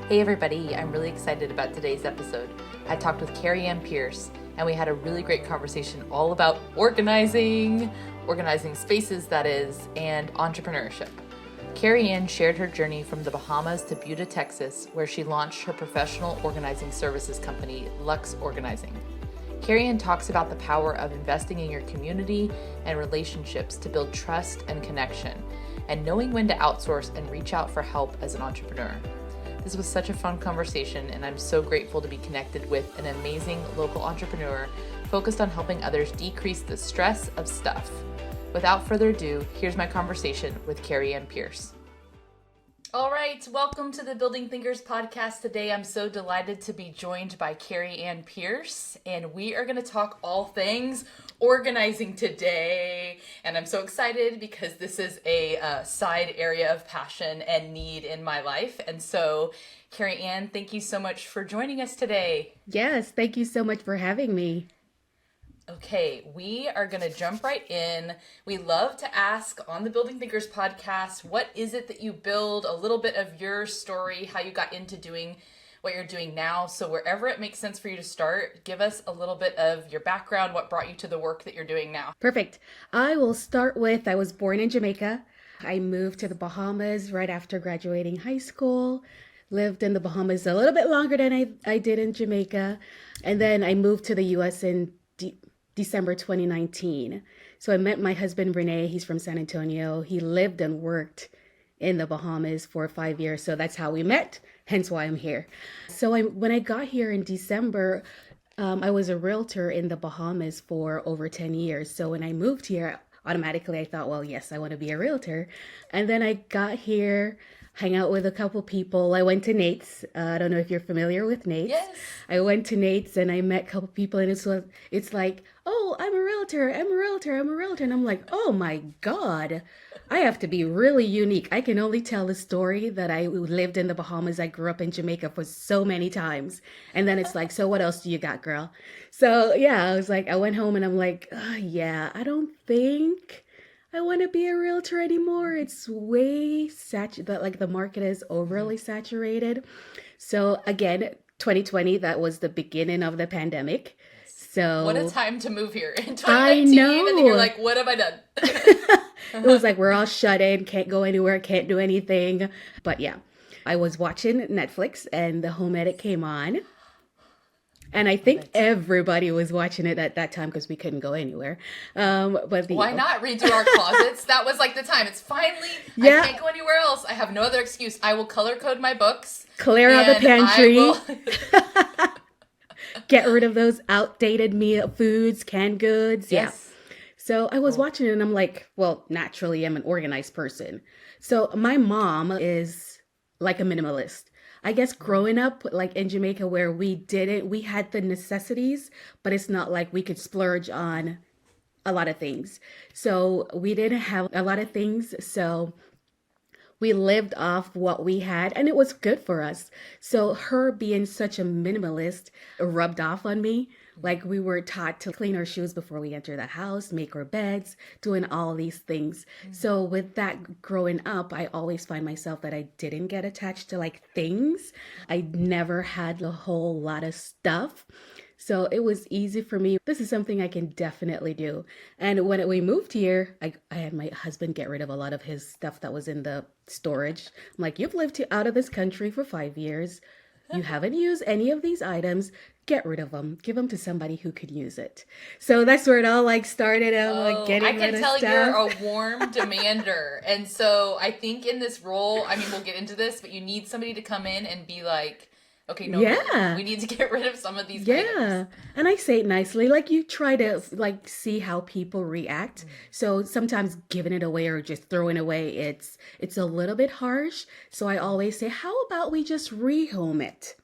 Hey everybody, I'm really excited about today's episode. I talked with Kerry Ann Pearce, and we had a really great conversation all about organizing spaces that is, and entrepreneurship. Kerry Ann shared her journey from the Bahamas to Buda, Texas, where she launched her professional organizing services company, Luxxe Organizing. Kerry Ann talks about the power of investing in your community and relationships to build trust and connection, and knowing when to outsource and reach out for help as an entrepreneur. This was such a fun conversation, and I'm so grateful to be connected with an amazing local entrepreneur focused on helping others decrease the stress of stuff. Without further ado, here's my conversation with Kerry Ann Pearce. All right, welcome to the Building Thinkers podcast. Today, I'm so delighted to be joined by Kerry Ann Pearce, and we are going to talk all things organizing today. And I'm so excited because this is a side area of passion and need in my life. And so, Kerry Ann, thank you so much for joining us today. Yes, thank you so much for having me. Okay, we are going to jump right in. We love to ask on the Building Thinkers podcast, what is it that you build, a little bit of your story, how you got into doing what you're doing now. So wherever it makes sense for you to start, give us a little bit of your background, what brought you to the work that you're doing now. Perfect. I will start with, I was born in Jamaica. I moved to the Bahamas right after graduating high school. Lived in the Bahamas a little bit longer than I did in Jamaica. And then I moved to the US in December 2019. So I met my husband, Renee. He's from San Antonio. He lived and worked in the Bahamas for 5 years. So that's how we met, hence why I'm here. So when I got here in December, I was a realtor in the Bahamas for over 10 years. So when I moved here, automatically I thought, well, yes, I want to be a realtor. And then I got here, hang out with a couple people. I went to Nate's. I don't know if you're familiar with Nate's. Yes. I went to Nate's and I met a couple people, and it's like, oh, I'm a realtor. And I'm like, oh my God, I have to be really unique. I can only tell the story that I lived in the Bahamas. I grew up in Jamaica for so many times. And then it's like, so what else do you got, girl? So yeah, I was like, I went home and I'm like, oh, yeah, I don't think I want to be a realtor anymore. It's way saturated, like the market is overly saturated. So again, 2020, that was the beginning of the pandemic. So What a time to move here in I 2019. know. And then you're like, what have I done? It was like we're all shut in, can't go anywhere, can't do anything. But yeah, I was watching Netflix and the home edit came on. And I think everybody was watching it at that time because we couldn't go anywhere. But Why not redo our closets? That was like the time. It's finally, Yeah. I can't go anywhere else. I have no other excuse. I will color code my books. Clear out the and pantry. I will... Get rid of those outdated meal foods, canned goods. Yeah. Yes. So I was watching it and I'm like, well, naturally, I'm an organized person. So my mom is like a minimalist. I guess growing up, like in Jamaica, where we had the necessities, but it's not like we could splurge on a lot of things. So we didn't have a lot of things. So we lived off what we had and it was good for us. So her being such a minimalist rubbed off on me. Like we were taught to clean our shoes before we enter the house, make our beds, doing all these things. So with that growing up, I always find myself that I didn't get attached to like things. I never had a whole lot of stuff. So it was easy for me. This is something I can definitely do. And when we moved here, I had my husband get rid of a lot of his stuff that was in the storage. I'm like, you've lived out of this country for 5 years. You haven't used any of these items. Get rid of them. Give them to somebody who could use it. So that's where it all like started. I'm like getting I rid can of tell stuff. you're a warm demander. And so I think in this role, I mean, we'll get into this, but you need somebody to come in and be like, okay, no, really, Yeah. we need to get rid of some of these Yeah. items. And I say it nicely, like you try to like see how people react. So sometimes giving it away or just throwing away, it's a little bit harsh. So I always say, how about we just rehome it?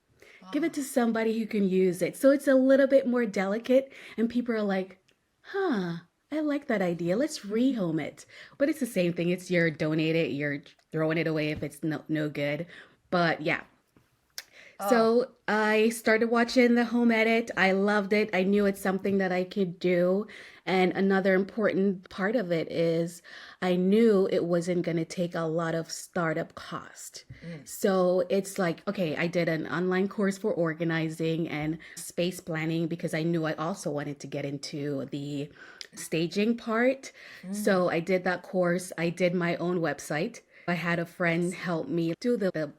Give it to somebody who can use it. So it's a little bit more delicate and people are like, huh, I like that idea. Let's rehome it. But it's the same thing. It's you're donating it, you're throwing it away if it's no good. But yeah. So I started watching the home edit. I loved it. I knew it's something that I could do. And another important part of it is I knew it wasn't going to take a lot of startup cost. So it's like, okay, I did an online course for organizing and space planning because I knew I also wanted to get into the staging part. So I did that course. I did my own website. I had a friend help me do the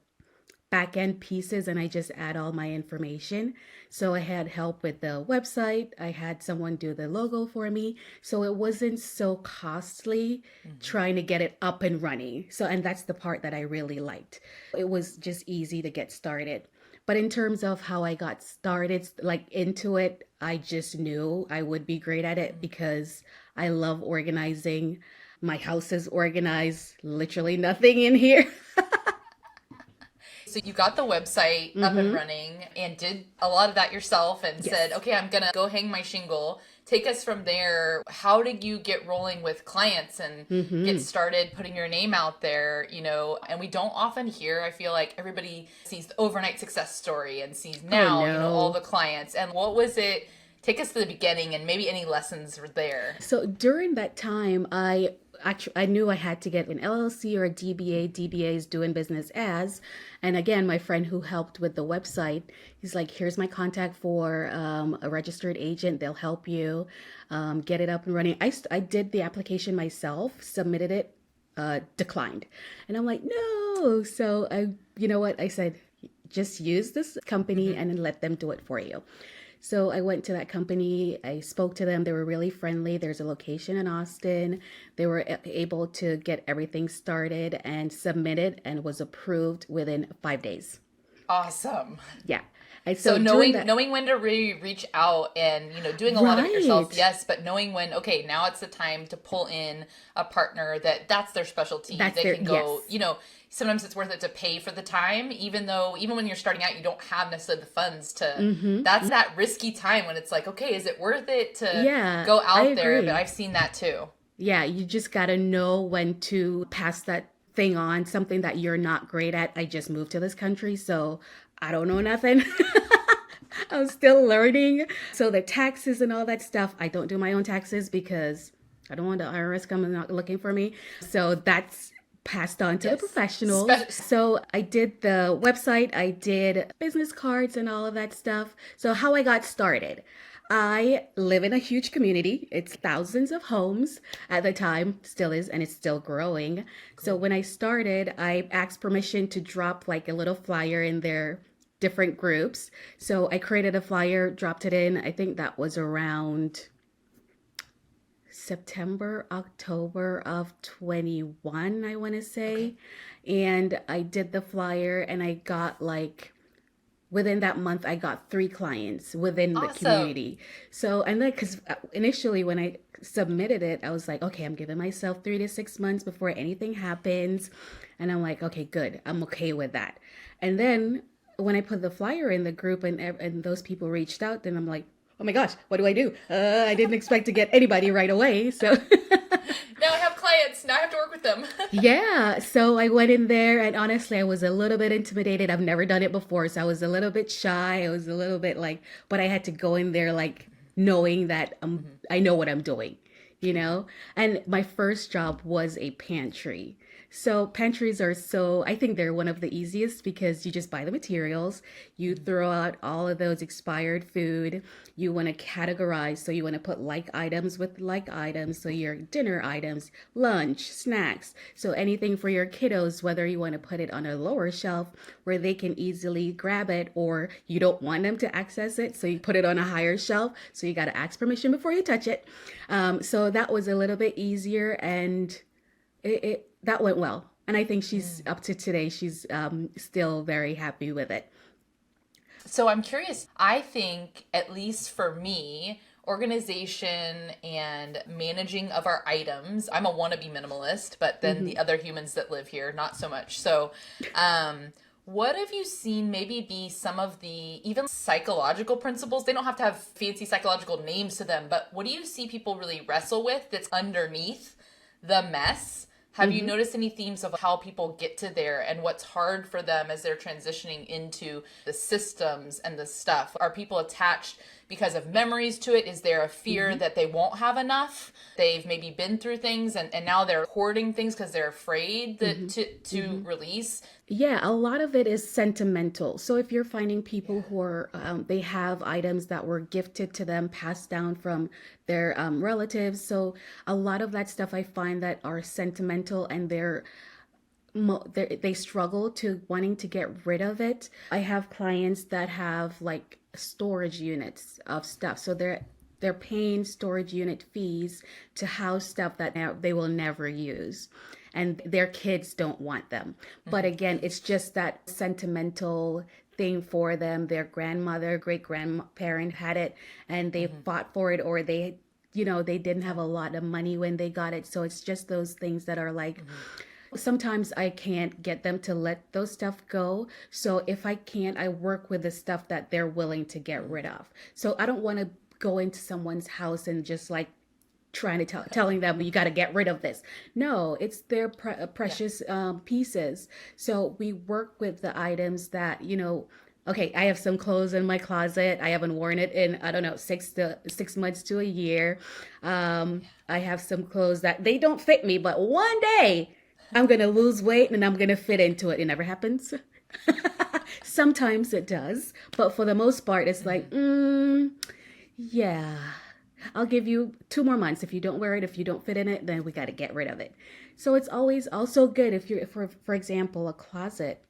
back end pieces and I just add all my information. So I had help with the website. I had someone do the logo for me. So it wasn't so costly trying to get it up and running. So, and that's the part that I really liked. It was just easy to get started. But in terms of how I got started, like into it, I just knew I would be great at it because I love organizing. My house is organized, literally nothing in here. So you got the website up and running and did a lot of that yourself and said, okay, I'm going to go hang my shingle. Take us from there. How did you get rolling with clients and get started putting your name out there, you know? And we don't often hear, I feel like everybody sees the overnight success story and sees now, you know, all the clients. And what was it? Take us to the beginning and maybe any lessons were there. So during that time, I knew I had to get an LLC or a DBA. DBA is doing business as. And again, my friend who helped with the website, he's like, here's my contact for a registered agent. They'll help you get it up and running. I did the application myself, submitted it, declined. And I'm like, no. So you know what? I said, just use this company and then let them do it for you. So I went to that company. I spoke to them. They were really friendly. There's a location in Austin. They were able to get everything started and submitted and was approved within 5 days. Awesome. Yeah. And so knowing when to really reach out and, you know, doing a lot of it yourself, yes, but knowing when, okay, now it's the time to pull in a partner that's their specialty. They can go, you know, sometimes it's worth it to pay for the time, even when you're starting out, you don't have necessarily the funds to, that's that risky time when it's like, okay, is it worth it to go out there? But I've seen that too. Yeah. You just got to know when to pass that thing on, something that you're not great at. I just moved to this country, so I don't know nothing. I'm still learning. So the taxes and all that stuff, I don't do my own taxes because I don't want the IRS coming out looking for me. So that's passed on to the professionals. So I did the website, I did business cards and all of that stuff. So how I got started. I live in a huge community. It's thousands of homes at the time, still is, and it's still growing. Cool. So when I started, I asked permission to drop like a little flyer in their different groups. So I created a flyer, dropped it in. I think that was around September, October of 21, I want to say. Okay. And I did the flyer and I got within that month, I got 3 clients within the community. So, and then, because initially when I submitted it, I was like, okay, I'm giving myself 3 to 6 months before anything happens. And I'm like, okay, good. I'm okay with that. And then when I put the flyer in the group and those people reached out, then I'm like, oh my gosh, what do? I didn't expect to get anybody right away. So now I have clients. Now I have to work with them. Yeah. So I went in there and honestly, I was a little bit intimidated. I've never done it before. So I was a little bit shy. I was a little bit but I had to go in there knowing that I know what I'm doing, you know? And my first job was a pantry. So pantries I think they're one of the easiest because you just buy the materials, you throw out all of those expired food, you want to categorize, so you want to put like items with like items, so your dinner items, lunch, snacks, so anything for your kiddos, whether you want to put it on a lower shelf where they can easily grab it or you don't want them to access it, so you put it on a higher shelf, so you got to ask permission before you touch it. So that was a little bit easier and that went well. And I think she's up to today. She's still very happy with it. So I'm curious. I think, at least for me, organization and managing of our items, I'm a wannabe minimalist, but then the other humans that live here, not so much. So what have you seen maybe be some of the even psychological principles? They don't have to have fancy psychological names to them, but what do you see people really wrestle with that's underneath the mess? Have you noticed any themes of how people get to there and what's hard for them as they're transitioning into the systems and the stuff? Are people attached because of memories to it? Is there a fear Mm-hmm. that they won't have enough? They've maybe been through things and now they're hoarding things because they're afraid that Mm-hmm. to Mm-hmm. release. Yeah, a lot of it is sentimental. So if you're finding Yeah. people who are, they have items that were gifted to them, passed down from their relatives. So a lot of that stuff I find that are sentimental and they struggle to wanting to get rid of it. I have clients that have like storage units of stuff. So they're paying storage unit fees to house stuff that they will never use. And their kids don't want them. But Hmm. again, it's just that sentimental thing for them. Their grandmother, great grandparent had it and they Hmm. fought for it, or they didn't Yeah. have a lot of money when they got it. So it's just those things that are like, Hmm. sometimes I can't get them to let those stuff go. So if I can't, I work with the stuff that they're willing to get rid of. So I don't want to go into someone's house and just like trying to telling them you got to get rid of this. No, it's their Yeah. precious pieces. So we work with the items that, okay, I have some clothes in my closet. I haven't worn it in, I don't know, 6 months to a year. I have some clothes that they don't fit me, but one day I'm going to lose weight and I'm going to fit into it. It never happens. Sometimes it does, but for the most part, it's like, Hmm. yeah, I'll give you 2 more months. If you don't wear it, if you don't fit in it, then we got to get rid of it. So it's always also good if you're, for example, a closet,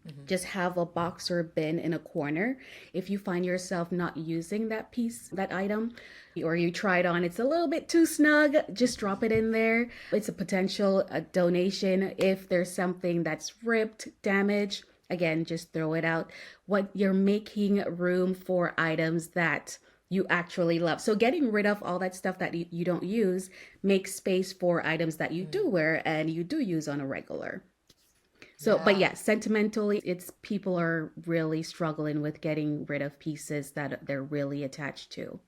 Hmm. just have a box or bin in a corner. If you find yourself not using that piece, that item, or you try it on, it's a little bit too snug, just drop it in there. It's a potential donation. If there's something that's ripped, damaged, again, just throw it out. What you're making room for items that you actually love. So getting rid of all that stuff that you don't use makes space for items that you do wear and you do use on a regular. So, but Yeah. yeah, sentimentally, it's people are really struggling with getting rid of pieces that they're really attached to.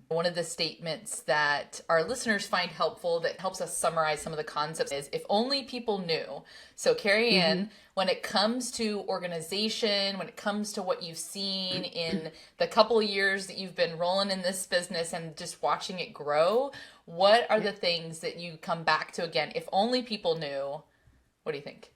One of the statements that our listeners find helpful that helps us summarize some of the concepts is if only people knew. So, Kerry Mm-hmm. Ann, when it comes to organization, when it comes to what you've seen in the couple of years that you've been rolling in this business and just watching it grow, what are Yeah. the things that you come back to again? If only people knew, what do you think?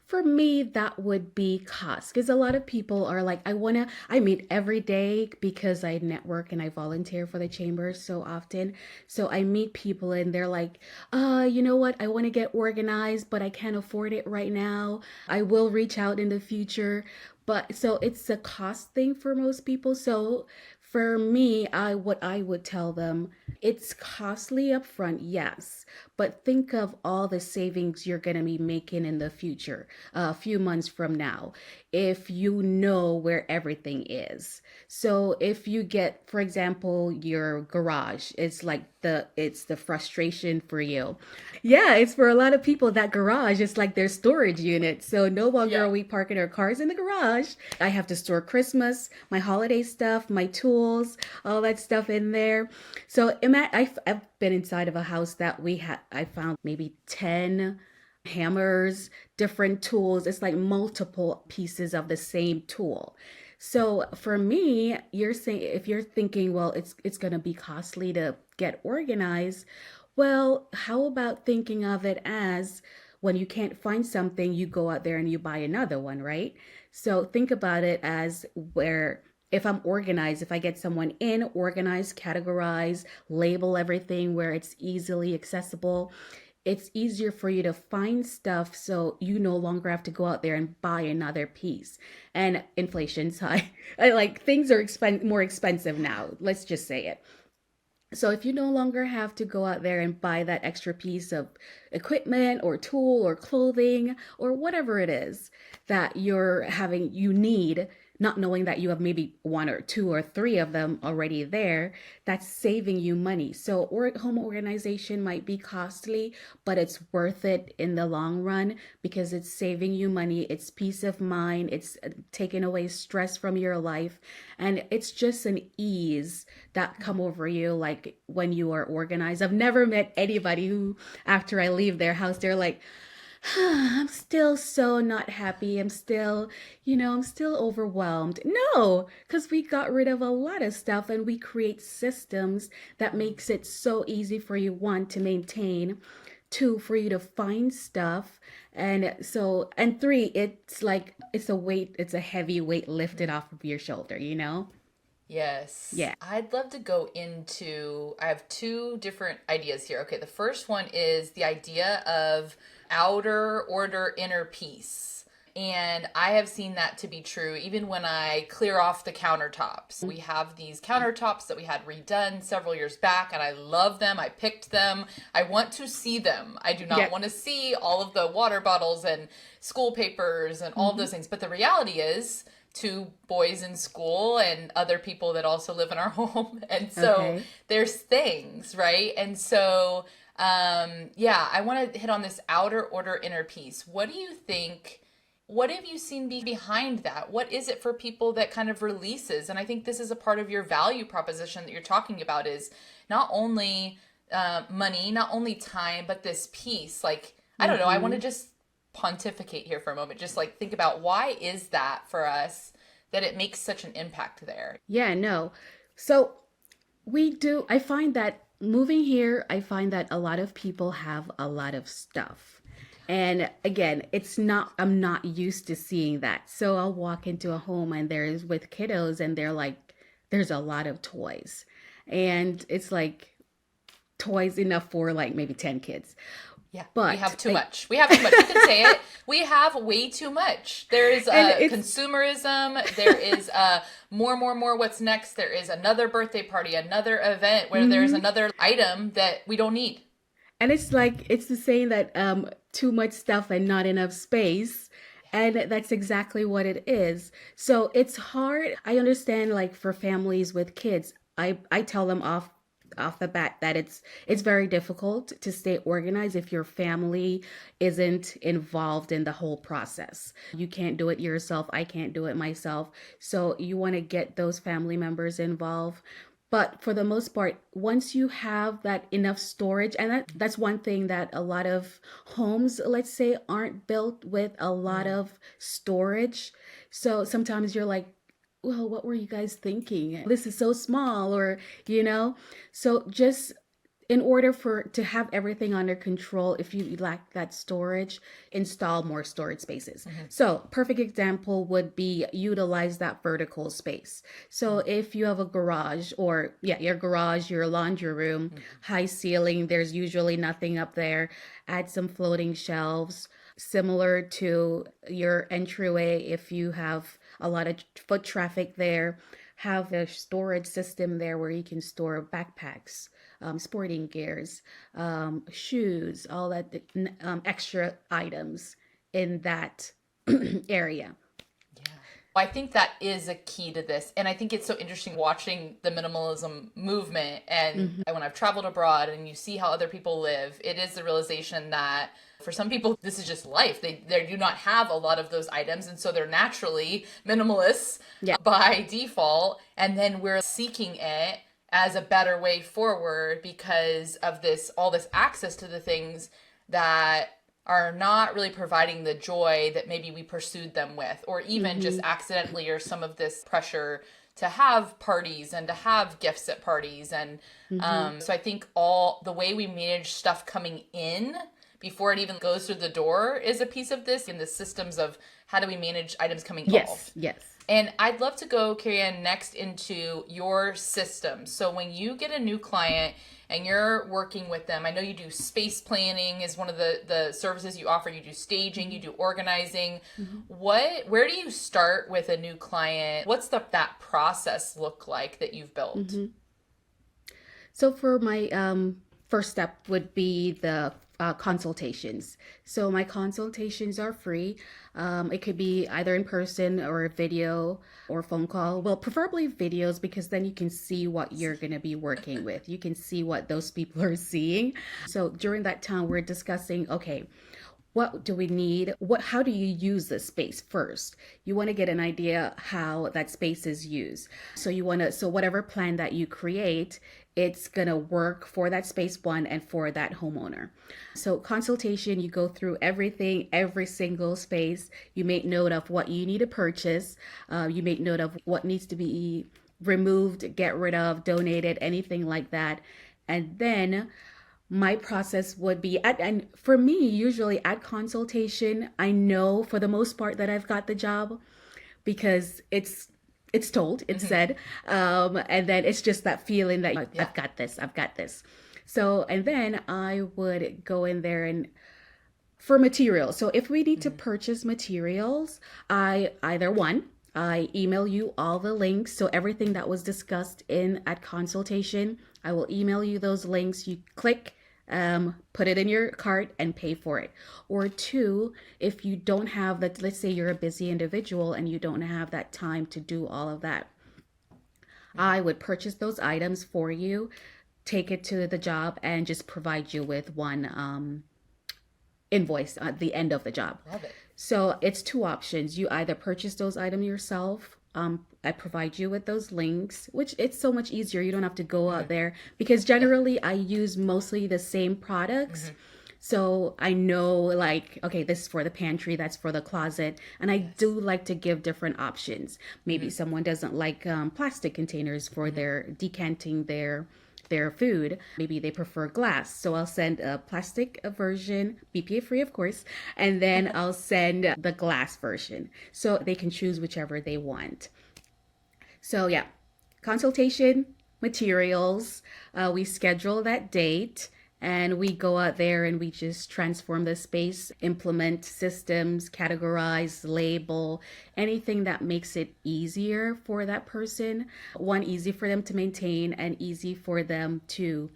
For me, that would be cost because a lot of people are like, I meet every day because I network and I volunteer for the chamber so often. So I meet people and they're like, you know what? I want to get organized, but I can't afford it right now. I will reach out in the future. But so it's a cost thing for most people. So for me, what I would tell them, it's costly upfront, yes, but think of all the savings you're going to be making in the future, a few months from now, if you know where everything is. So if you get, for example, your garage, it's the frustration for you. Yeah, it's for a lot of people that garage is like their storage unit. So no longer Yeah. are we parking our cars in the garage. I have to store Christmas, my holiday stuff, my tools, all that stuff in there. So I've been inside of a house that I found maybe 10 hammers, different tools. It's like multiple pieces of the same tool. So for me, you're saying if you're thinking, well, it's going to be costly to get organized, well, how about thinking of it as when you can't find something, you go out there and you buy another one, right? So think about it as where if I'm organized, if I get someone in, organize, categorize, label everything where it's easily accessible, it's easier for you to find stuff so you no longer have to go out there and buy another piece. And inflation's high. Like things are more expensive now. Let's just say it. So if you no longer have to go out there and buy that extra piece of equipment or tool or clothing or whatever it is that you need, not knowing that you have maybe one or two or three of them already there, that's saving you money. So home organization might be costly, but it's worth it in the long run because it's saving you money. It's peace of mind. It's taking away stress from your life. And it's just an ease that come over you like when you are organized. I've never met anybody who after I leave their house they're like, I'm still so not happy. I'm still overwhelmed. No, because we got rid of a lot of stuff and we create systems that makes it so easy for you, one, to maintain, two, for you to find stuff. And three, it's a heavy weight lifted off of your shoulder, you know? Yes. Yeah. I'd love to go into, I have two different ideas here. Okay, the first one is the idea of outer order, inner peace. And I have seen that to be true even when I clear off the countertops. We have these countertops that we had redone several years back, and I love them. I picked them. I want to see them. I do not Yeah. want to see all of the water bottles and school papers and all of those things. But the reality is, two boys in school and other people that also live in our home. And so Okay. there's things, right? And so, yeah, I want to hit on this outer order, inner peace. What do you think? What have you seen behind that? What is it for people that kind of releases? And I think this is a part of your value proposition that you're talking about is not only money, not only time, but this peace. Like, I don't know, I want to just pontificate here for a moment. Just like think about why is that for us that it makes such an impact there? Yeah, no. So I find that moving here, I find that a lot of people have a lot of stuff. And again, I'm not used to seeing that. So I'll walk into a home and there's with kiddos and there's a lot of toys. And it's like toys enough for like maybe 10 kids. Yeah, we But have too much. We have too much. You can say it. We have way too much. There is consumerism. There is more. What's next? There is another birthday party, another event where there's another item that we don't need. and it's the saying that too much stuff and not enough space. And that's exactly what it is. So it's hard. I understand like for families with kids, I tell them off the bat that it's very difficult to stay organized if your family isn't involved in the whole process. You can't do it yourself. I can't do it myself. So you want to get those family members involved. But for the most part, once you have that enough storage, and that's one thing that a lot of homes, let's say, aren't built with a lot of storage. So sometimes you're like, well, what were you guys thinking? This is so small, or, you know? So just in order to have everything under control, if you lack that storage, install more storage spaces. So perfect example would be utilize that vertical space. So if you have a garage or your garage, your laundry room, high ceiling, there's usually nothing up there. Add some floating shelves similar to your entryway. If you have a lot of foot traffic there, have a storage system there where you can store backpacks, sporting gears, shoes, all that extra items in that area. Yeah. I think that is a key to this. And I think it's so interesting watching the minimalism movement. And when I've traveled abroad and you see how other people live, it is the realization that for some people, this is just life. They do not have a lot of those items. And so they're naturally minimalists by default. And then we're seeking it as a better way forward because of all this access to the things that are not really providing the joy that maybe we pursued them with, or even just accidentally, or some of this pressure to have parties and to have gifts at parties. And so I think all the way we manage stuff coming in before it even goes through the door is a piece of this, in the systems of how do we manage items coming off. Yes. And I'd love to go, Kerry Ann, next into your system. So when you get a new client and you're working with them, I know you do space planning is one of the services you offer. You do staging, you do organizing. Where do you start with a new client? What's that process look like that you've built? So for my first step would be the consultations. So my consultations are free. It could be either in person or a video or phone call. Well, preferably videos, because then you can see what you're going to be working with. You can see what those people are seeing. So during that time, we're discussing, okay, what do we need? How do you use the space first? You want to get an idea how that space is used. So so whatever plan that you create it's going to work for that space one and for that homeowner. So consultation, you go through everything, every single space. You make note of what you need to purchase. You make note of what needs to be removed, get rid of, donated, anything like that. And then my process would be and for me, usually at consultation, I know for the most part that I've got the job because it's told, it's said, and then it's just that feeling that I've got this. So, and then I would go in there and for materials. So if we need to purchase materials, I email you all the links. So everything that was discussed in at consultation, I will email you those links. You click, put it in your cart and pay for it. Or two, if you don't have that, let's say you're a busy individual and you don't have that time to do all of that, I would purchase those items for you, take it to the job, and just provide you with one invoice at the end of the job. Love it. So it's two options. You either purchase those items yourself. I provide you with those links, which it's so much easier. You don't have to go out there because generally I use mostly the same products. So I know like, okay, this is for the pantry, that's for the closet. And I do like to give different options. Maybe someone doesn't like plastic containers for their decanting their food. Maybe they prefer glass. So I'll send a plastic version, BPA free, of course, and then I'll send the glass version. So they can choose whichever they want. So yeah, consultation, materials, we schedule that date. And we go out there and we just transform the space, implement systems, categorize, label, anything that makes it easier for that person. One, easy for them to maintain and easy for them to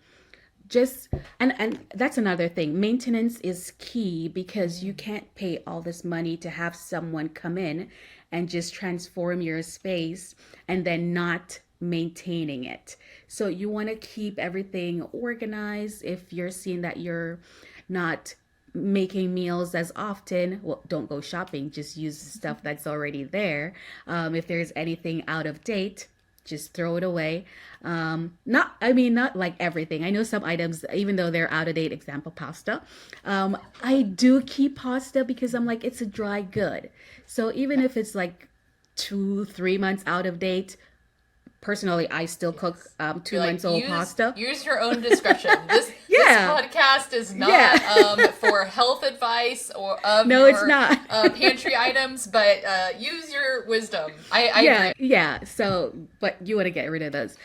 just, and that's another thing. Maintenance is key because you can't pay all this money to have someone come in and just transform your space and then not maintaining it. So you want to keep everything organized. If you're seeing that you're not making meals as often, well, don't go shopping, just use the stuff that's already there. If there's anything out of date, just throw it away. Not like everything. I know some items, even though they're out of date, example, pasta. I do keep pasta because I'm like, it's a dry good. So even if it's like 2-3 months out of date, personally, I still cook 2 months old pasta. Use your own discretion. This podcast is not for health advice or it's not pantry items, but use your wisdom. I agree. Yeah. So, but you want to get rid of those.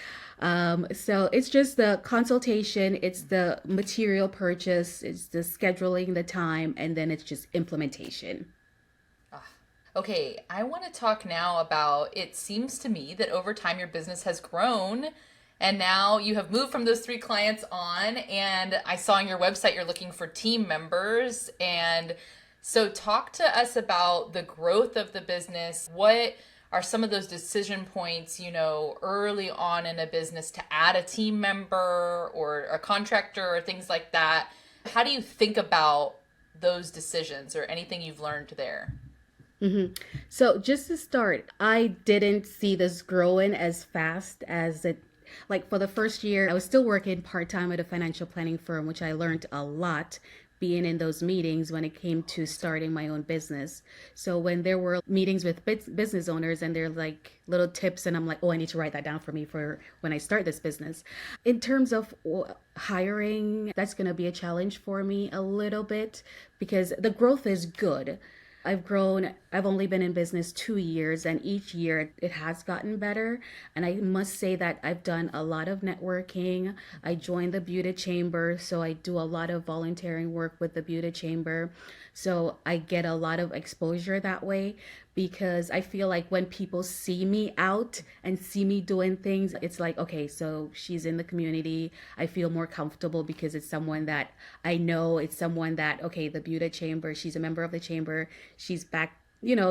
So it's just the consultation, it's the material purchase, it's the scheduling the time, and then it's just implementation. Okay, I want to talk now about, it seems to me that over time your business has grown and now you have moved from those 3 clients on, and I saw on your website you're looking for team members. And so talk to us about the growth of the business. What are some of those decision points, early on in a business to add a team member or a contractor or things like that? How do you think about those decisions or anything you've learned there? So just to start, I didn't see this growing as fast as it, like for the first year, I was still working part-time at a financial planning firm, which I learned a lot being in those meetings when it came to starting my own business. So when there were meetings with business owners and they're like little tips, and I'm like, oh, I need to write that down for me for when I start this business. In terms of hiring, that's going to be a challenge for me a little bit because the growth is good. I've only been in business 2 years, and each year it has gotten better. And I must say that I've done a lot of networking. I joined the Buda Chamber, so I do a lot of volunteering work with the Buda Chamber. So I get a lot of exposure that way because I feel like when people see me out and see me doing things, it's like, okay, so she's in the community. I feel more comfortable because it's someone that I know. It's someone that, okay, the Buda Chamber, she's a member of the chamber. She's back,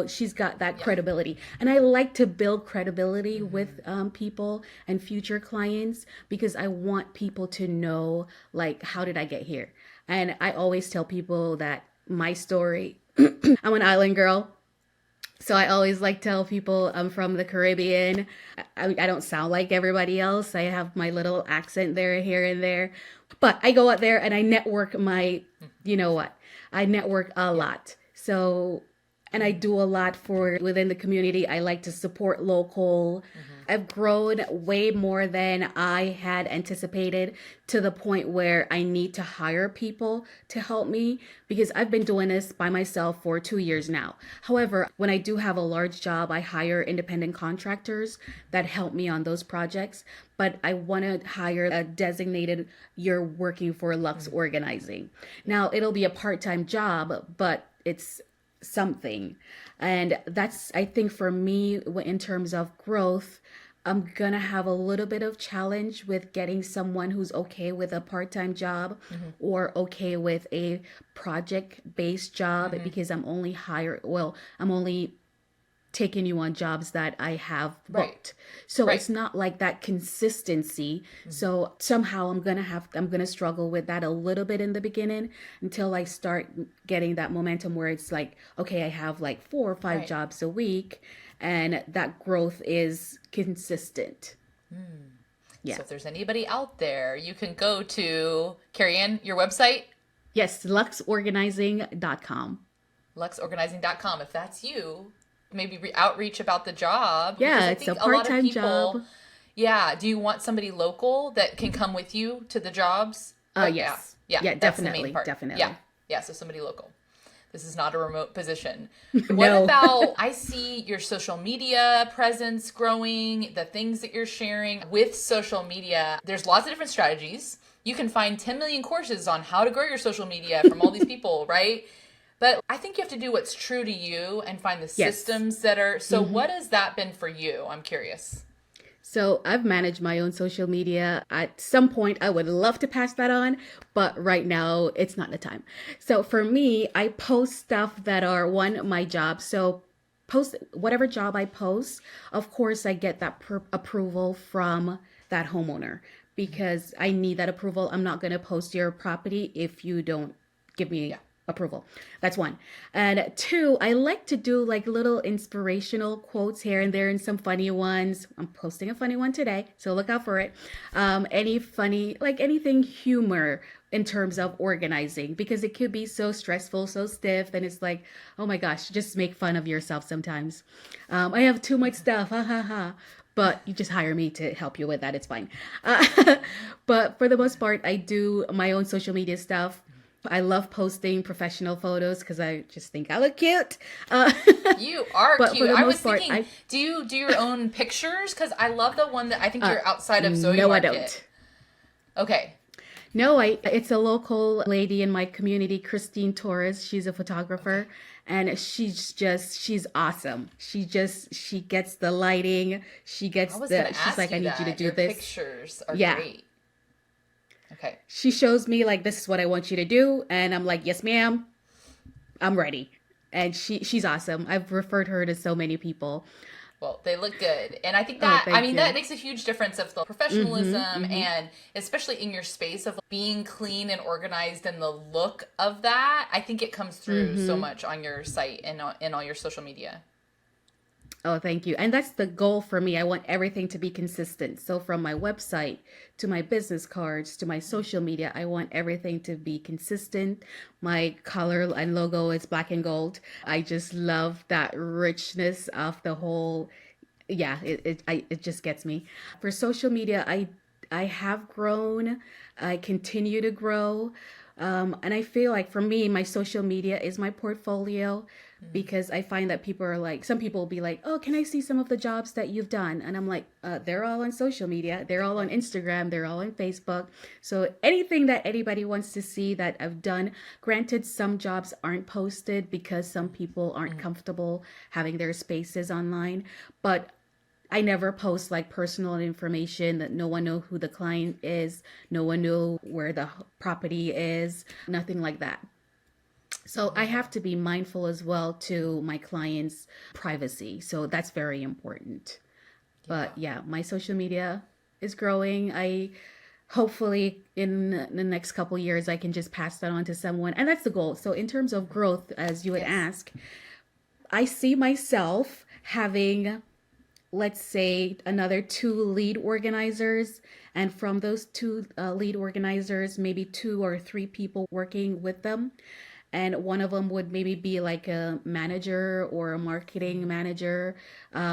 she's got that credibility. And I like to build credibility with people and future clients because I want people to know, like, how did I get here? And I always tell people that my story, I'm an island girl. So I always like tell people I'm from the Caribbean. I don't sound like everybody else. I have my little accent there, here and there. But I go out there and I network my, you know what? I network a Yeah. lot. So, and I do a lot for within the community. I like to support local. Mm-hmm. I've grown way more than I had anticipated to the point where I need to hire people to help me because I've been doing this by myself for 2 years now. However, when I do have a large job, I hire independent contractors that help me on those projects. But I want to hire a designated, you're working for Luxxe Mm-hmm. Organizing. Yeah. Now, it'll be a part time job, but it's something. And that's, I think, for me, in terms of growth, I'm gonna have a little bit of challenge with getting someone who's okay with a part-time job Mm-hmm. or okay with a project-based job Mm-hmm. because I'm only taking you on jobs that I have Right. booked. So Right. it's not like that consistency. Mm-hmm. So somehow I'm going to struggle with that a little bit in the beginning until I start getting that momentum where it's like, okay, I have like 4 or 5 Right. jobs a week and that growth is consistent. So Yeah. if there's anybody out there, you can go to Kerry Ann, your website, Yes, luxeorganizing.com. luxorganizing.com. If that's you, maybe outreach about the job because Yeah, I it's a think a lot of part-time people, job. yeah. Do you want somebody local that can come with you to the jobs? Oh, yeah. Yes. Yeah. Yeah, That's the main definitely, part. Yeah. definitely. Yeah. So somebody local. This is not a remote position. What No. about, I see your social media presence growing, the things that you're sharing with social media. There's lots of different strategies. You can find 10 million courses on how to grow your social media from all these people, right? But I think you have to do what's true to you and find the Yes. systems that are. So, what has that been for you? I'm curious. So I've managed my own social media. At some point, I would love to pass that on, but right now it's not the time. So for me, I post stuff that are one, my job. So post whatever job I post, of course, I get that approval from that homeowner because I need that approval. I'm not going to post your property if you don't give me Yeah. approval. That's one. And two, I like to do like little inspirational quotes here and there and some funny ones. I'm posting a funny one today, so look out for it. Any funny, like anything humor in terms of organizing because it could be so stressful, so stiff, and it's like, oh my gosh, just make fun of yourself sometimes. I have too much stuff, ha ha ha. But you just hire me to help you with that. It's fine. But for the most part, I do my own social media stuff. I love posting professional photos because I just think I look cute. Uh, You are but for cute. the I was most part, thinking, I do you do your own pictures? Because I love the one that I think uh, you're outside of Zoe no, I Market. don't. Okay. No, I. It's a local lady in my community, Christine Torres. She's a Okay. photographer, and she's awesome. She gets the lighting. She I gets was going to she's ask like, I you need you to that. do Your this. pictures are Yeah, great. Okay. she shows me like this is what I want you to do, and I'm like, yes, ma'am, I'm ready. And she's awesome. I've referred her to so many people. Well, they look good. And I think Oh, that, I thank mean, that you. makes a huge difference of the Mm-hmm. professionalism Mm-hmm. and especially in your space of being clean and organized and the look of that. I think it comes through so Mm-hmm. much on your site and in all your social media. Oh, thank you. And that's the goal for me. I want everything to be consistent. So from my website to my business cards to my social media, I want everything to be consistent. My color and logo is black and gold. I just love that richness of the whole. Yeah, it just gets me. For social media, I have grown. I continue to grow. And I feel like for me, my social media is my portfolio Mm. because I find that people are like, some people will be like, oh, can I see some of the jobs that you've done? And I'm like, they're all on social media. They're all on Yep. Instagram. They're all on Facebook. So anything that anybody wants to see that I've done, granted, some jobs aren't posted because some people aren't Mm. comfortable having their spaces online. But I never post like personal information that no one know who the client is, no one know where the property is, nothing like that. So I Yeah. have to be mindful as well to my clients' privacy. So that's very important. But Yeah. yeah, my social media is growing. I hopefully in the next couple years I can just pass that on to someone. And that's the goal. So in terms of growth, as you would Yes. ask, I see myself having, let's say, another two lead organizers. And from those two lead organizers, maybe two or three people working with them. And one of them would maybe be like a manager or a marketing manager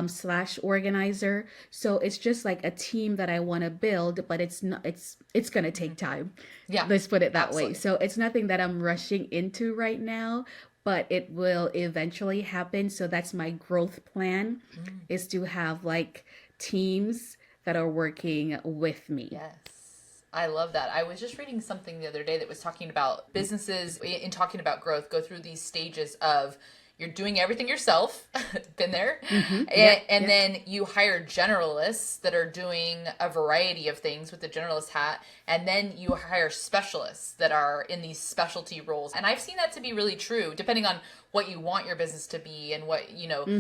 slash organizer. So it's just like a team that I want to build, but it's not, it's going to take time. Yeah, Let's put it that way. absolutely. So it's nothing that I'm rushing into right now, but it will eventually happen. So that's my growth plan, is to have like teams that are working with me. Yes. I love that. I was just reading something the other day that was talking about businesses in talking about growth go through these stages of you're doing everything yourself, been there, Yep, and yep. then you hire generalists that are doing a variety of things with the generalist hat, and then you hire specialists that are in these specialty roles. And I've seen that to be really true, depending on what you want your business to be and what,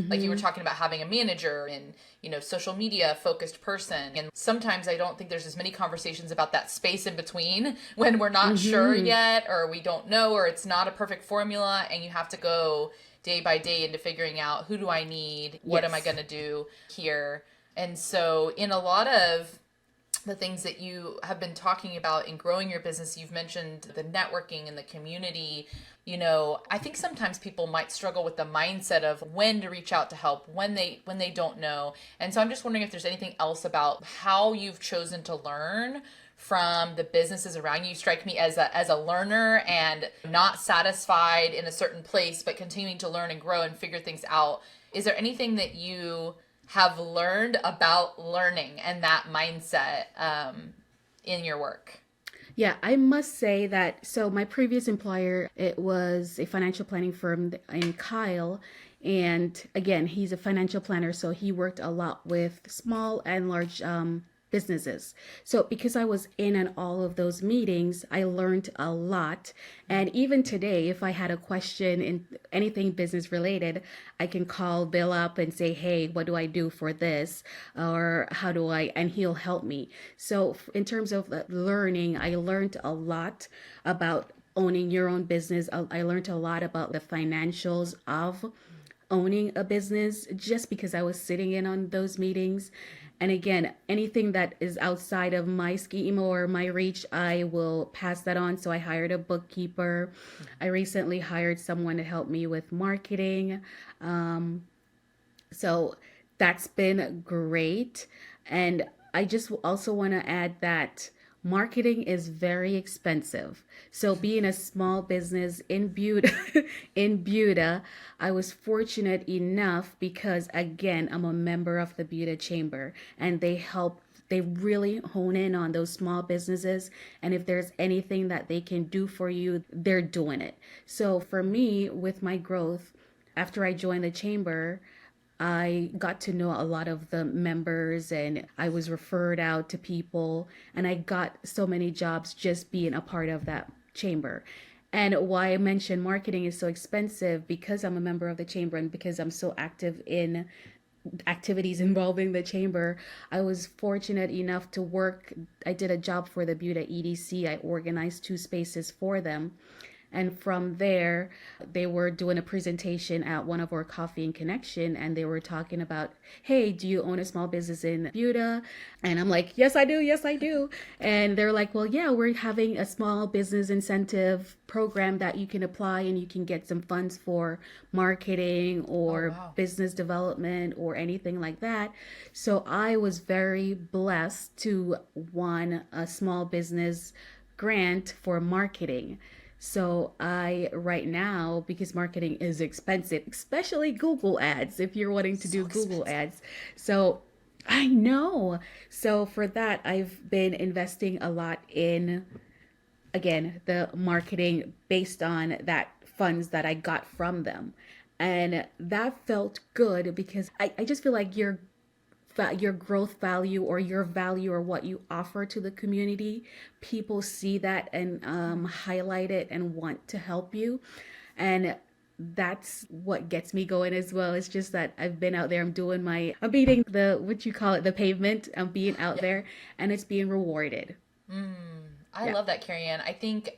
like you were talking about having a manager and, social media focused person. And sometimes I don't think there's as many conversations about that space in between when we're not sure yet, or we don't know, or it's not a perfect formula, and you have to go day by day into figuring out who do I need, what am I Yes. going to do here. And so in a lot of the things that you have been talking about in growing your business, you've mentioned the networking and the community. I think sometimes people might struggle with the mindset of when to reach out to help, when they don't know. And so I'm just wondering if there's anything else about how you've chosen to learn from the businesses around you. You strike me as a learner and not satisfied in a certain place, but continuing to learn and grow and figure things out. Is there anything that you have learned about learning and that mindset in your work? Yeah, I must say that. So my previous employer, it was a financial planning firm in Kyle. And again, he's a financial planner, so he worked a lot with small and large businesses. So because I was in on all of those meetings, I learned a lot. And even today, if I had a question in anything business related, I can call Bill up and say, hey, what do I do for this? Or how do I, and he'll help me. So in terms of learning, I learned a lot about owning your own business. I learned a lot about the financials of owning a business just because I was sitting in on those meetings. And again, anything that is outside of my scheme or my reach, I will pass that on. So I hired a bookkeeper. I recently hired someone to help me with marketing. So that's been great. And I just also want to add that marketing is very expensive. So being a small business in Buda, in Buda, I was fortunate enough because again, I'm a member of the Buda Chamber, and they really hone in on those small businesses, and if there's anything that they can do for you, they're doing it. So for me, with my growth, after I joined the chamber, I got to know a lot of the members, and I was referred out to people, and I got so many jobs just being a part of that chamber. And why I mentioned marketing is so expensive, because I'm a member of the chamber and because I'm so active in activities involving the chamber. I was fortunate enough to work. I did a job for the Buda EDC. I organized two spaces for them. And from there, they were doing a presentation at one of our Coffee and Connection, and they were talking about, hey, do you own a small business in Buda? And I'm like, yes, I do. Yes, I do. And they're like, well, yeah, we're having a small business incentive program that you can apply, and you can get some funds for marketing Oh, or wow. business development or anything like that. So I was very blessed to won a small business grant for marketing. So I right now, because marketing is expensive, especially Google ads, if you're wanting to So do Google expensive. ads. So I know. So for that, I've been investing a lot in, again, the marketing based on that funds that I got from them. And that felt good because I just feel like your growth value or your value or what you offer to the community, people see that and highlight it and want to help you. And that's what gets me going as well. It's just that I've been out there, I'm beating the, what you call it, the pavement. I'm being out Yeah. there, and it's being rewarded. I Yeah. love that, Kerry Ann. I think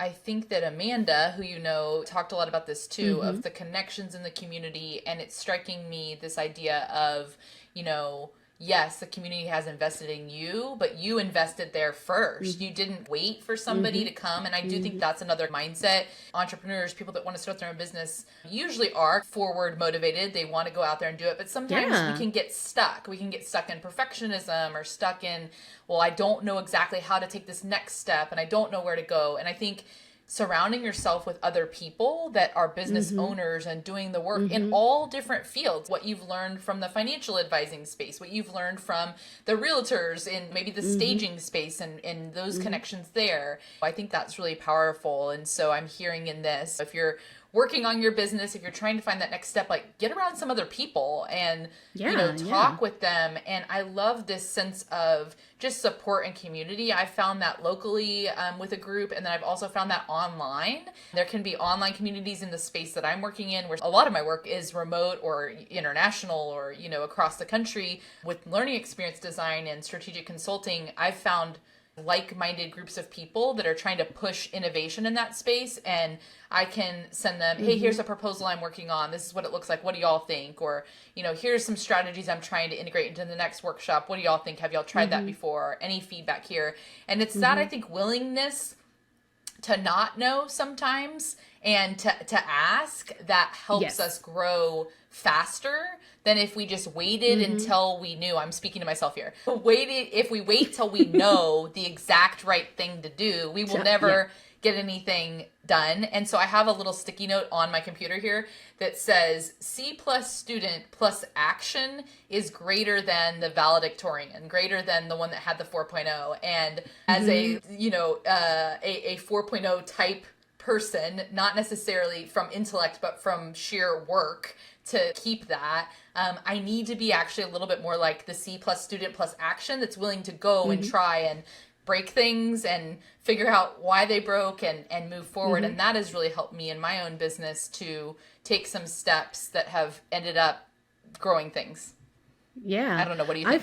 I think that Amanda, who you know, talked a lot about this too, of the connections in the community. And it's striking me this idea of, you know, yes, the community has invested in you, but you invested there first. You didn't wait for somebody to come. And I do think that's another mindset. Entrepreneurs, people that want to start their own business, usually are forward motivated. They want to go out there and do it. But sometimes we can get stuck. We can get stuck in perfectionism or stuck in, well, I don't know exactly how to take this next step and I don't know where to go. And I think surrounding yourself with other people that are business owners and doing the work in all different fields, what you've learned from the financial advising space, what you've learned from the realtors in maybe the staging space and those connections there. I think that's really powerful. And so I'm hearing in this, if you're working on your business, if you're trying to find that next step, like get around some other people and, you know, talk with them. And I love this sense of just support and community. I found that locally with a group, and then I've also found that online. There can be online communities in the space that I'm working in, where a lot of my work is remote or international or, you know, across the country. With learning experience design and strategic consulting, I've found like-minded groups of people that are trying to push innovation in that space, and I can send them, hey, here's a proposal I'm working on, this is what it looks like, what do y'all think? Or, you know, here's some strategies I'm trying to integrate into the next workshop, what do y'all think? Have y'all tried that before? Any feedback here? And it's that, I think, willingness to not know sometimes and to ask that helps us grow faster than if we just waited until we knew. I'm speaking to myself here. If we wait till we know the exact right thing to do, we will never get anything done. And so I have a little sticky note on my computer here that says C plus student plus action is greater than the valedictorian, greater than the one that had the 4.0. And as a, you know, a 4.0 type person, not necessarily from intellect, but from sheer work, to keep that, I need to be actually a little bit more like the C plus student plus action that's willing to go and try and break things and figure out why they broke and move forward. And that has really helped me in my own business to take some steps that have ended up growing things. Yeah. I don't know. What do you think?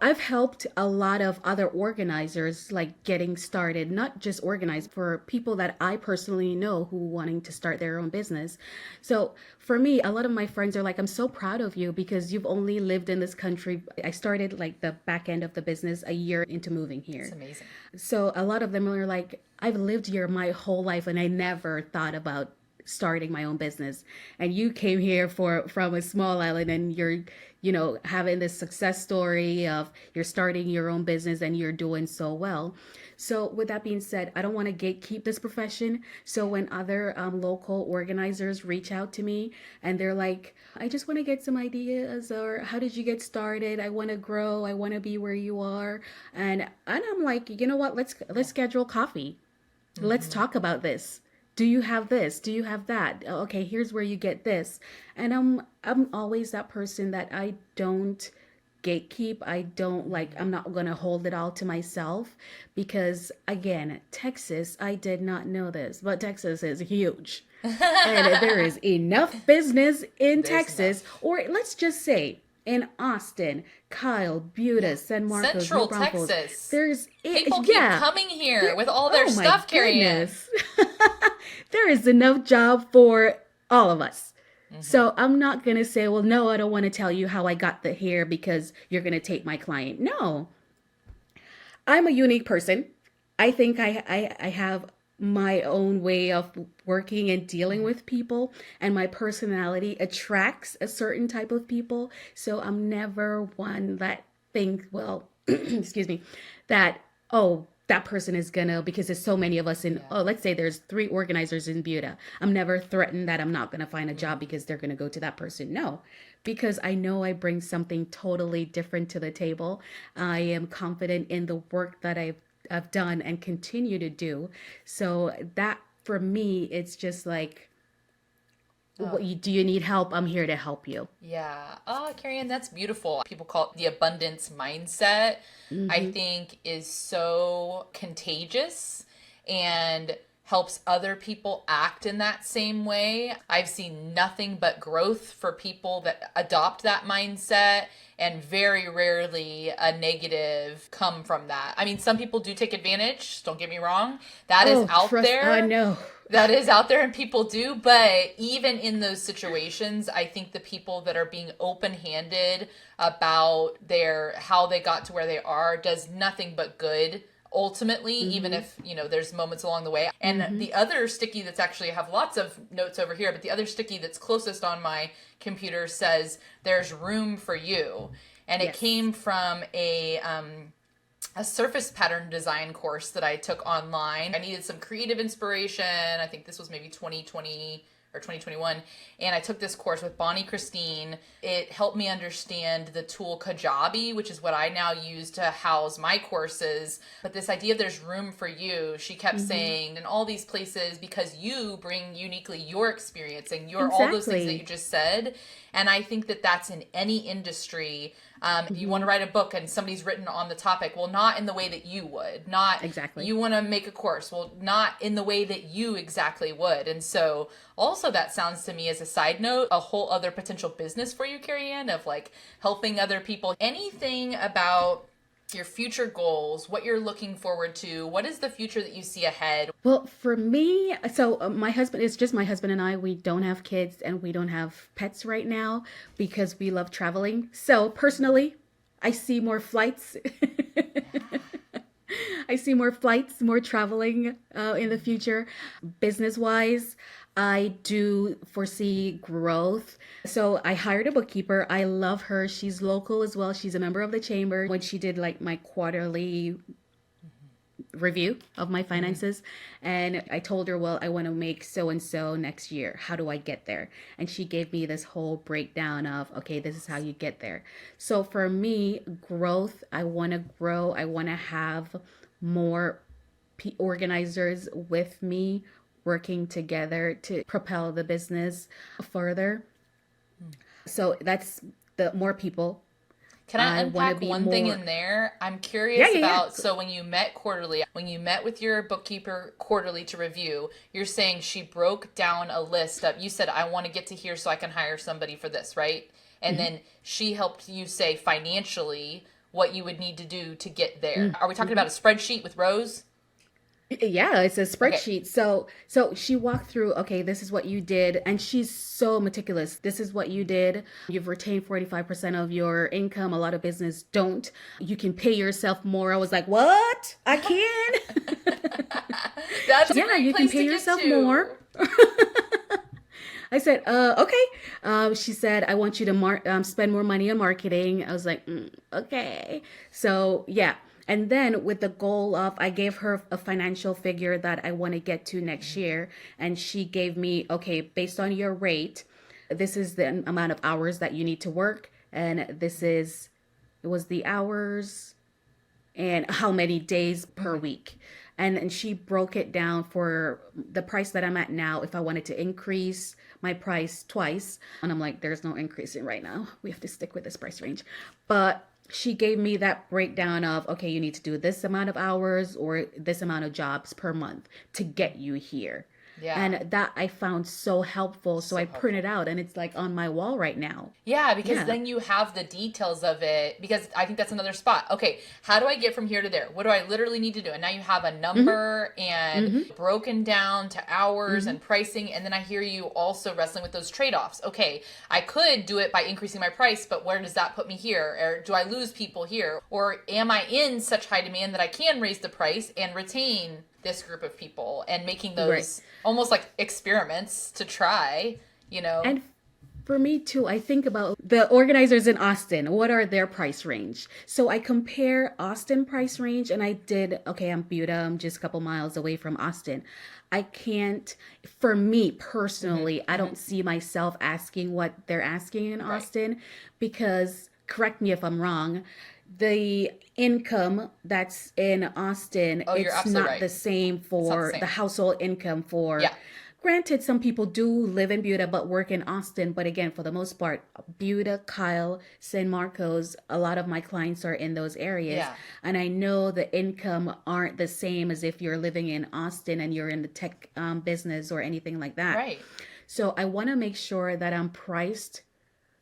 I've helped a lot of other organizers like getting started, not just organize for people that I personally know who wanting to start their own business. So for me, a lot of my friends are like, I'm so proud of you because you've only lived in this country. I started like the back end of the business a year into moving here. It's amazing. So a lot of them are like, I've lived here my whole life and I never thought about starting my own business, and you came here from a small island and you're, you know, having this success story of you're starting your own business and you're doing so well. So with that being said, I don't want to gatekeep this profession. So when other local organizers reach out to me and they're like, I just want to get some ideas, or how did you get started? I want to grow. I want to be where you are. And I'm like, you know what? Let's schedule coffee. Let's talk about this. Do you have this? Do you have that? Okay, here's where you get this. And I'm always that person that I don't gatekeep. I'm not going to hold it all to myself, because again, Texas, I did not know this, but Texas is huge. And there is enough business in Texas, or let's just say in Austin, Kyle, Buda, San Marcos, Central New Braunfels. Texas. There's people keep coming here with all their stuff, Kerry Ann. There is enough job for all of us. So I'm not going to say, well, no, I don't want to tell you how I got the hair because you're going to take my client. No, I'm a unique person. I think I have my own way of working and dealing with people, and my personality attracts a certain type of people. So I'm never one that thinks, well, excuse me, that, oh, that person is gonna, because there's so many of us in, let's say there's 3 organizers in Buda. I'm never threatened that I'm not gonna find a job because they're gonna go to that person. No, because I know I bring something totally different to the table. I am confident in the work that I've done and continue to do. So that for me, it's just like, do you need help? I'm here to help you. Yeah. Oh, Kerry Ann, that's beautiful. People call it the abundance mindset. I think is so contagious. And helps other people act in that same way. I've seen nothing but growth for people that adopt that mindset, and very rarely a negative come from that. I mean, some people do take advantage, don't get me wrong. That is Oh, out trust, I there. know. That is out there and people do, but even in those situations, I think the people that are being open-handed about their how they got to where they are does nothing but good ultimately, even Mm-hmm. if there's moments along the way. And Mm-hmm. the other sticky that's actually, I have lots of notes over here, but the other sticky that's closest on my computer says there's room for you, and it Yes. came from a surface pattern design course that I took online. I needed some creative inspiration. I think this was maybe 2020 or 2021. And I took this course with Bonnie Christine. It helped me understand the tool Kajabi, which is what I now use to house my courses. But this idea of there's room for you, she kept Mm-hmm. saying in all these places, because you bring uniquely your experience and your all those things that you Exactly. just said. And I think that that's in any industry. You want Mm-hmm. to write a book and somebody's written on the topic, well, not in the way that you would. Not Exactly. you want to make a course, well, not in the way that you exactly would. And so also that sounds to me, as a side note, a whole other potential business for you, Kerry Ann, of like helping other people. Anything about your future goals, what you're looking forward to, what is the future that you see ahead? Well, for me, so my husband, it's just my husband and I. We don't have kids and we don't have pets right now because we love traveling. So personally, I see more flights. I see more flights, more traveling in the future. Business wise, I do foresee growth. So I hired a bookkeeper. I love her. She's local as well. She's a member of the chamber. When she did like my quarterly review of my Mm-hmm. finances, and I told her, well, I want to make so and so next year. How do I get there? And she gave me this whole breakdown of, okay, this is how you get there. So for me, growth, I want to grow. I want to have more organizers with me working together to propel the business further. So that's the more people. Can I I want to unpack be one thing more. in there? I'm Yeah, curious yeah, yeah. about, so when you met quarterly, when you met with your bookkeeper quarterly to review, you're saying she broke down a list of, you said, I want to get to here so I can hire somebody for this, right? And Mm-hmm. then she helped you say financially what you would need to do to get there. Are we talking Mm-hmm. about a spreadsheet with rows? Yeah, it's a Okay. spreadsheet. So she walked through, okay, this is what you did, and she's so meticulous. This is what you did. You've retained 45% of your income. A lot of business don't. You can pay yourself more. I was like, "What? I can?" That's a Yeah, great you can place pay to get yourself more. to. I said, okay. She said, I want you to spend more money on marketing. I was like, okay. So, yeah. And then with the goal of, I gave her a financial figure that I want to get to next year. And she gave me, okay, based on your rate, this is the amount of hours that you need to work. And it was the hours and how many days per Mm-hmm. week. And she broke it down for the price that I'm at now. If I wanted to increase my price twice, and I'm like, there's no increasing right now. We have to stick with this price range. But she gave me that breakdown of, okay, you need to do this amount of hours or this amount of jobs per month to get you here. Yeah. And that I found so helpful. So So I printed helpful. out and it's like on my wall right now. Yeah, because Yeah. then you have the details of it. Because I think that's another spot. Okay, how do I get from here to there? What do I literally need to do? And now you have a Mm-hmm. number and Mm-hmm. broken down to hours Mm-hmm. and pricing. And then I hear you also wrestling with those trade offs. Okay, I could do it by increasing my price, but where does that put me here? Or do I lose people here? Or am I in such high demand that I can raise the price and retain this group of people, and making Right. those almost like experiments to try, you know? And for me too, I think about the organizers in Austin. What are their price range? So I compare Austin price range and I did, okay, I'm Buda, I'm just a couple miles away from Austin. I can't, for me personally, Mm-hmm, I mm-hmm. don't see myself asking what they're asking in Right. Austin because, correct me if I'm wrong, the income that's in Austin, Oh, you're it's absolutely not right. the same It's not the for the same. household income for Yeah. Granted, some people do live in Buda but work in Austin. But again, for the most part, Buda, Kyle, San Marcos, a lot of my clients are in those areas. Yeah. And I know the income aren't the same as if you're living in Austin and you're in the tech business or anything like that. Right. So I want to make sure that I'm priced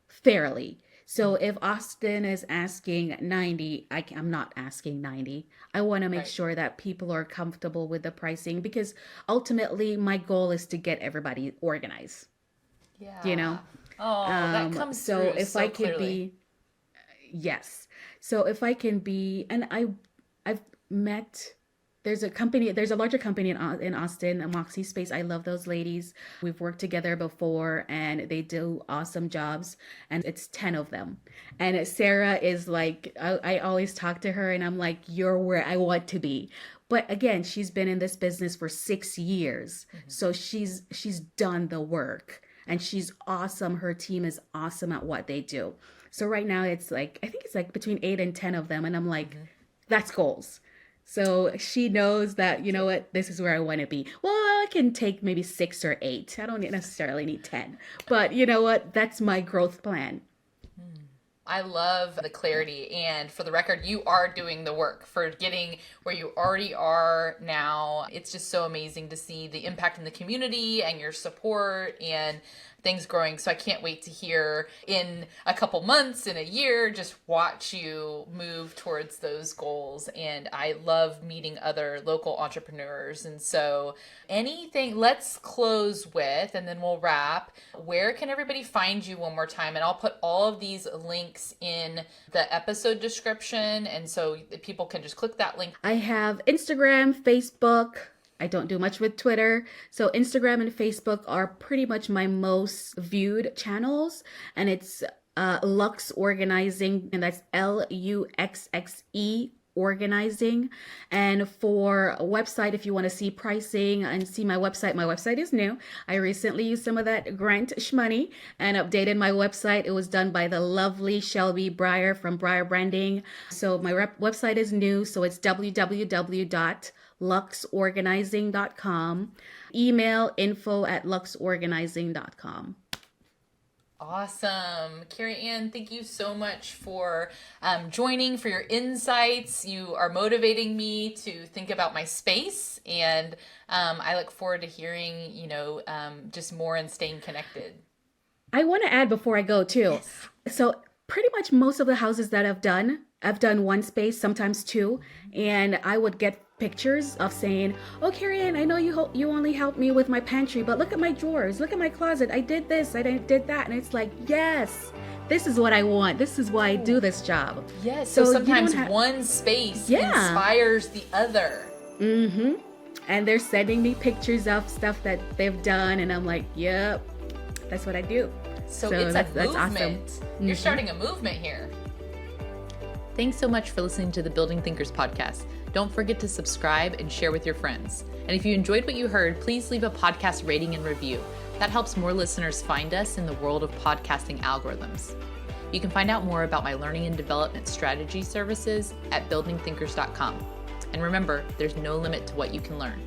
fairly. So if Austin is asking 90, I'm not asking 90. I want to make Right. sure that people are comfortable with the pricing because ultimately my goal is to get everybody organized, Yeah. you know? Oh, that comes through If so I could clearly. be, yes. So if I can be, and I've met, there's a larger company in Austin, a Moxie Space. I love those ladies. We've worked together before and they do awesome jobs. And it's 10 of them. And Sarah is like, I always talk to her and I'm like, you're where I want to be. But again, she's been in this business for 6 years. So she's done the work and she's awesome. Her team is awesome at what they do. So right now it's like, I think it's like between 8 and 10 of them. And I'm like, that's goals. So she knows that, you know what, this is where I want to be. Well, I can take maybe 6 or 8. I don't necessarily need 10. But you know what? That's my growth plan. I love the clarity. And for the record, you are doing the work for getting where you already are now. It's just so amazing to see the impact in the community and your support and things growing. So I can't wait to hear in a couple months, in a year, just watch you move towards those goals. And I love meeting other local entrepreneurs. And so anything, let's close with, and then we'll wrap. Where can everybody find you one more time? And I'll put all of these links in the episode description. And so people can just click that link. I have Instagram, Facebook. I don't do much with Twitter. So Instagram and Facebook are pretty much my most viewed channels. And it's Luxxe Organizing, and that's Luxxe Organizing. And for a website, if you want to see pricing and see my website is new. I recently used some of that grant money and updated my website. It was done by the lovely Shelby Breyer from Breyer Branding. So my website is new. So it's www.luxxeorganizing.com. Email info@luxxeorganizing.com. Awesome. Kerry Ann, thank you so much for joining, for your insights. You are motivating me to think about my space, and I look forward to hearing, just more and staying connected. I want to add before I go too. Yes. So pretty much most of the houses that I've done one space, sometimes two, and I would get pictures of saying, "Oh, Kerry Ann, I know you only helped me with my pantry, but look at my drawers, look at my closet. I did this, I did that," and it's like, yes, this is what I want. This is why I do this job. Yes. So sometimes one space Yeah. inspires the other. Mm-hmm. And they're sending me pictures of stuff that they've done, and I'm like, yep, that's what I do. So it's a that's movement. awesome. You're starting a movement here. Thanks so much for listening to the Building Thinkers podcast. Don't forget to subscribe and share with your friends. And if you enjoyed what you heard, please leave a podcast rating and review. That helps more listeners find us in the world of podcasting algorithms. You can find out more about my learning and development strategy services at buildingthinkers.com. And remember, there's no limit to what you can learn.